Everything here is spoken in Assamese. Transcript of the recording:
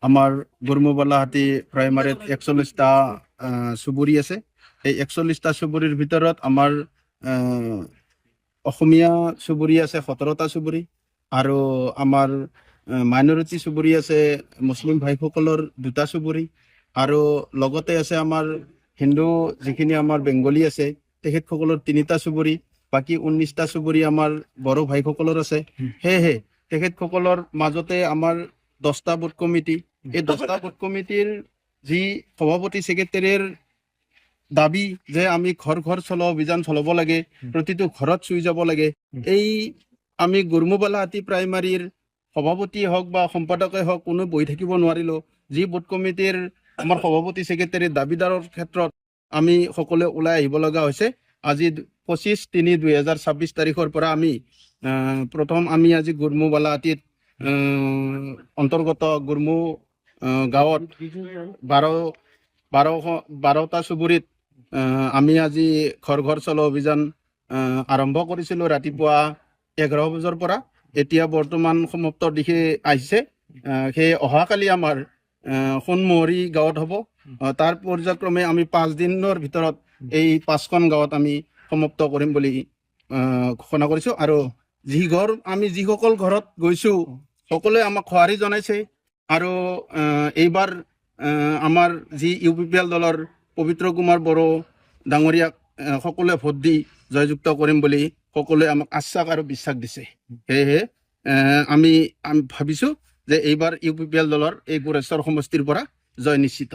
আমাৰ গুৰমুবালাহাটী প্ৰাইমাৰীত 41টা চুবুৰী আছে। এই 41টা চুবুৰীৰ ভিতৰত আমাৰ অসমীয়া চুবুৰী আছে 17টা চুবুৰী, আৰু আমাৰ মাইনৰিটি চুবুৰী আছে মুছলিম ভাইসকলৰ 2টা চুবুৰী, আৰু লগতে আছে আমাৰ হিন্দু যিখিনি আমাৰ বেংগলী আছে তেখেতসকলৰ 3টা চুবুৰী, বাকী 19টা চুবুৰী আমাৰ বড়ো ভাইসকলৰ আছে। সেয়েহে তেখেতসকলৰ মাজতে আমাৰ 10টা বুথ কমিটি, এই 10টা বুথ কমিটিৰ যি সভাপতি ছেক্ৰেটাৰীৰ দাবী যে আমি ঘৰ ঘৰ চলো অভিযান চলাব লাগে, প্ৰতিটো ঘৰত চুই যাব লাগে। এই আমি গুৰমুবালাহাটী প্ৰাইমাৰীৰ সভাপতি হওক বা সম্পাদকে হওক কোনো বহি থাকিব নোৱাৰিলো। যি বুথ কমিটিৰ আমাৰ সভাপতি ছেক্ৰেটাৰীৰ দাবীদাৰৰ ক্ষেত্ৰত আমি সকলোৱে ওলাই আহিব লগা হৈছে। আজি 25/3/2026 তাৰিখৰ পৰা আমি প্ৰথম আমি আজি গুৰমুবালাহাটীত অন্তৰ্গত গুৰমু গাঁৱত 12টা চুবুৰীত আমি আজি ঘৰ ঘৰ চলো অভিযান আৰম্ভ কৰিছিলোঁ ৰাতিপুৱা 11 বজাৰ পৰা। এতিয়া বৰ্তমান সমাপ্তৰ দিশে আহিছে। সেই অহাকালি আমাৰ সোণমোহৰী গাঁৱত হ'ব। তাৰ পৰ্যায়ক্ৰমে আমি 5 দিনৰ ভিতৰত এই 5খন গাঁৱত আমি সমাপ্ত কৰিম বুলি ঘোষণা কৰিছোঁ। আৰু আমি যিসকল ঘৰত গৈছোঁ সকলোৱে আমাক সঁহাৰি জনাইছে। আৰু এইবাৰ আমাৰ যি UPPL দলৰ পবিত্ৰ কুমাৰ বড়ো ডাঙৰীয়াক সকলোৱে ভোট দি জয়যুক্ত কৰিম বুলি সকলোৱে আমাক আশ্বাস আৰু বিশ্বাস দিছে। সেয়েহে আমি ভাবিছোঁ যে এইবাৰ UPPL দলৰ এই গোৰেশ্বৰ সমষ্টিৰ পৰা জয় নিশ্চিত।